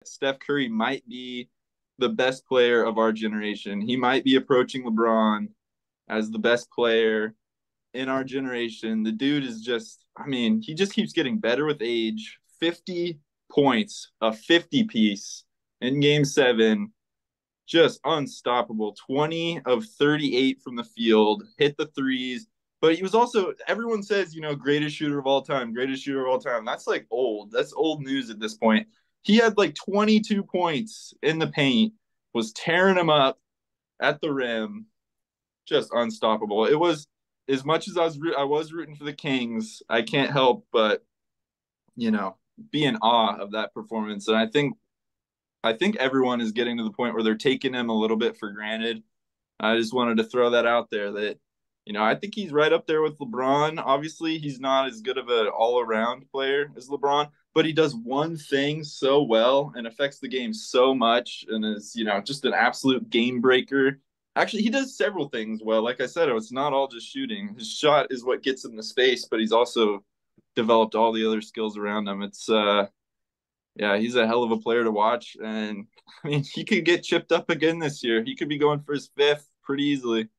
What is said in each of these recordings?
Steph Curry might be the best player of our generation. He might be approaching LeBron as the best player in our generation. The dude is just, I mean, he just keeps getting better with age. 50 points, a 50 piece in game 7, just unstoppable. 20 of 38 from the field, hit the threes. But he was also, everyone says, greatest shooter of all time, greatest shooter of all time. That's like old. That's old news at this point. He had like 22 points in the paint, was tearing them up at the rim, just unstoppable. It was, as much as I was rooting for the Kings, I can't help but you know be in awe of that performance. And I think everyone is getting to the point where they're taking him a little bit for granted. I just wanted to throw that out there that I think he's right up there with LeBron. Obviously, he's not as good of an all-around player as LeBron, but he does one thing so well and affects the game so much and is, just an absolute game breaker. Actually, he does several things well. Like I said, it's not all just shooting. His shot is what gets him the space, but he's also developed all the other skills around him. It's yeah, he's a hell of a player to watch. And I mean, he could get chipped up again this year. He could be going for his fifth pretty easily.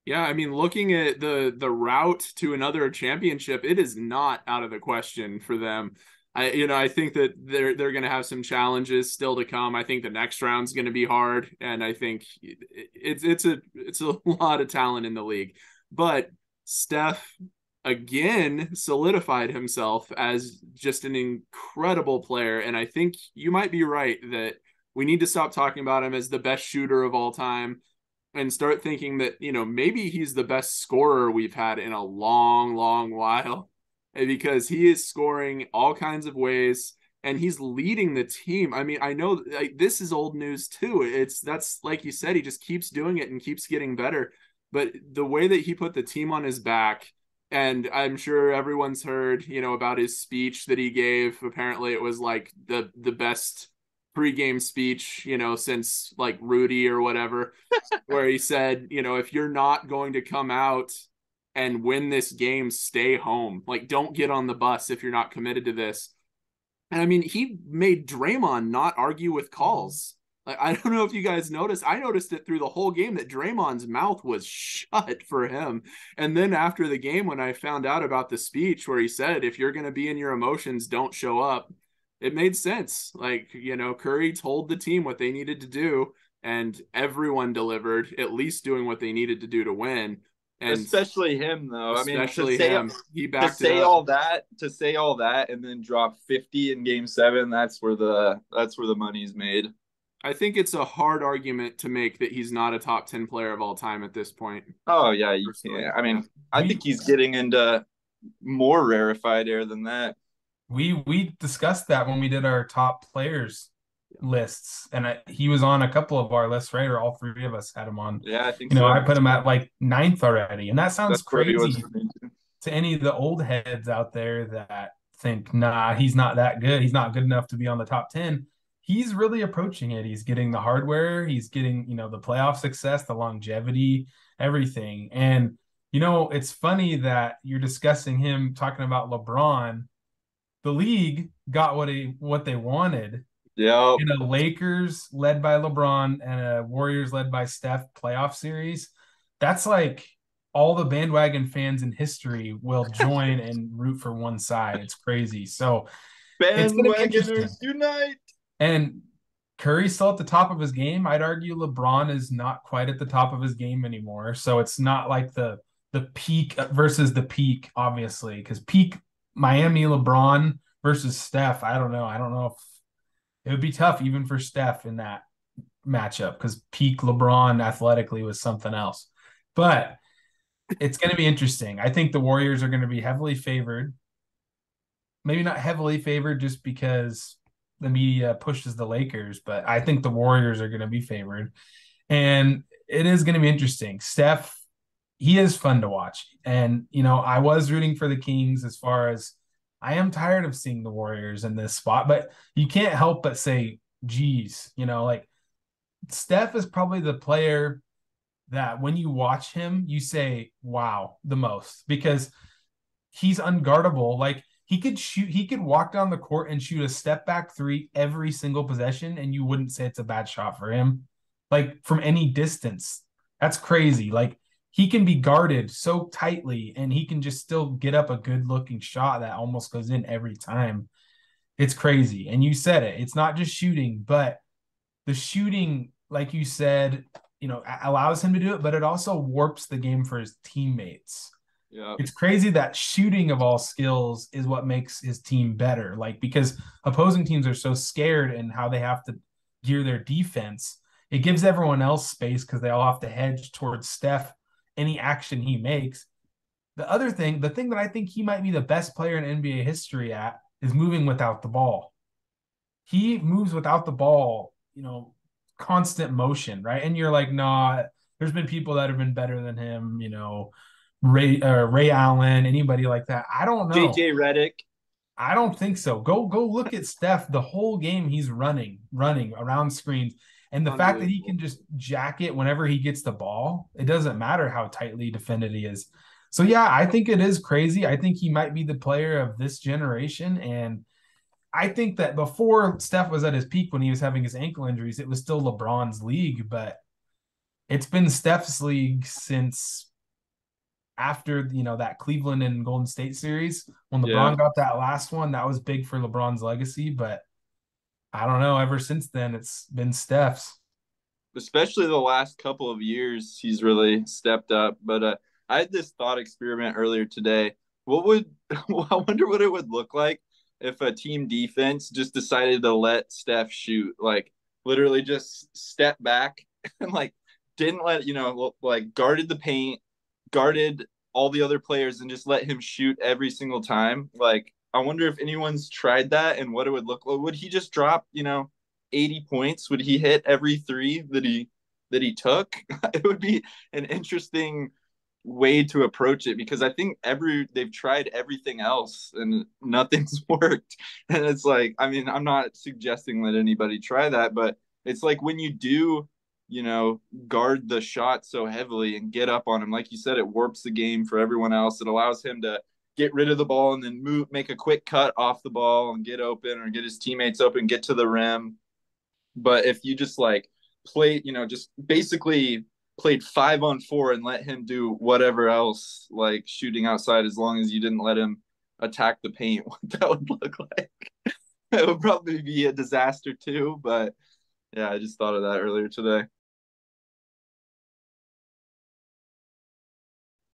Yeah, I mean, looking at the route to another championship, it is not out of the question for them. I think that they're going to have some challenges still to come. I think the next round's going to be hard, and I think it's a lot of talent in the league. But Steph again solidified himself as just an incredible player, and I think you might be right that we need to stop talking about him as the best shooter of all time and start thinking that, maybe he's the best scorer we've had in a long, long while because he is scoring all kinds of ways and he's leading the team. I mean, I know like, this is old news too. That's like you said, he just keeps doing it and keeps getting better. But the way that he put the team on his back, and I'm sure everyone's heard, about his speech that he gave. Apparently, it was like the best pregame speech, since like Rudy or whatever, where he said, if you're not going to come out and win this game, stay home. Like, don't get on the bus if you're not committed to this. And I mean, he made Draymond not argue with calls. Like, I don't know if you guys noticed. I noticed it through the whole game that Draymond's mouth was shut for him. And then after the game, when I found out about the speech where he said, if you're going to be in your emotions, don't show up, it made sense. Like, Curry told the team what they needed to do, and everyone delivered, at least doing what they needed to do to win. And Especially him, though. I mean, especially him, he to backed it say up. all that, and then drop 50 in game 7, that's where the money's made. I think it's a hard argument to make that he's not a top 10 player of all time at this point, Oh yeah, you personally. can't. I Yeah. mean, I think We he's getting into more rarefied air than that. we discussed that when we did our top players lists, and he was on a couple of our lists, right? Or all three of us had him on. Yeah, I think I so. put him at like ninth already, and that sounds That's where he was crazy for me too. to any of the old heads out there that think, nah, he's not that good. He's not good enough to be on the top 10. He's really approaching it. He's getting the hardware, he's getting, the playoff success, the longevity, everything. And, it's funny that you're discussing him talking about LeBron. The league got what they wanted Yep. in a Lakers led by LeBron and a Warriors led by Steph playoff series. That's like all the bandwagon fans in history will join and root for one side. It's crazy. So it's going to be interesting. Bandwagoners unite. And Curry's still at the top of his game. I'd argue LeBron is not quite at the top of his game anymore. So it's not like the peak versus the peak, obviously, because peak Miami LeBron versus Steph. I don't know. I don't know if it would be tough even for Steph in that matchup because peak LeBron athletically was something else. But it's going to be interesting. I think the Warriors are going to be heavily favored. Maybe not heavily favored just because the media pushes the Lakers, but I think the Warriors are going to be favored. And it is going to be interesting. Steph, he is fun to watch. And, I was rooting for the Kings as far as I am tired of seeing the Warriors in this spot, but you can't help but say, geez, like Steph is probably the player that when you watch him, you say, wow, the most because he's unguardable. Like he could walk down the court and shoot a step back three every single possession, and you wouldn't say it's a bad shot for him. Like from any distance. That's crazy. Like he can be guarded so tightly and he can just still get up a good looking shot that almost goes in every time. It's crazy. And you said it. It's not just shooting, but the shooting, like you said, allows him to do it, but it also warps the game for his teammates. Yeah. It's crazy that shooting of all skills is what makes his team better. Like, because opposing teams are so scared and how they have to gear their defense, it gives everyone else space because they all have to hedge towards Steph, any action he makes. The thing that I think he might be the best player in NBA history at is moving without the ball. He moves without the ball, constant motion, right? And you're like, nah, there's been people that have been better than him, Ray Allen, anybody like that. I don't know. JJ Redick. I don't think so. Go look at Steph. The whole game he's running around screens. And the fact that he can just jack it whenever he gets the ball, it doesn't matter how tightly defended he is. So yeah, I think it is crazy. I think he might be the player of this generation. And I think that before Steph was at his peak when he was having his ankle injuries, it was still LeBron's league, but it's been Steph's league since after that Cleveland and Golden State series when LeBron got that last one. That was big for LeBron's legacy, but I don't know. Ever since then, it's been Steph's. Especially the last couple of years, he's really stepped up. But I had this thought experiment earlier today. I wonder what it would look like if a team defense just decided to let Steph shoot, like literally just step back and like didn't let, like guarded the paint, guarded all the other players and just let him shoot every single time. Like, I wonder if anyone's tried that and what it would look like. Would he just drop, 80 points? Would he hit every three that he took? It would be an interesting way to approach it because I think they've tried everything else and nothing's worked. And it's like, I mean, I'm not suggesting that anybody try that, but it's like when you do, guard the shot so heavily and get up on him, like you said, it warps the game for everyone else. It allows him to get rid of the ball and then make a quick cut off the ball and get open or get his teammates open, get to the rim. But if you just like play, just basically played 5-on-4 and let him do whatever else, like shooting outside, as long as you didn't let him attack the paint, what that would look like. It would probably be a disaster too. But yeah, I just thought of that earlier today.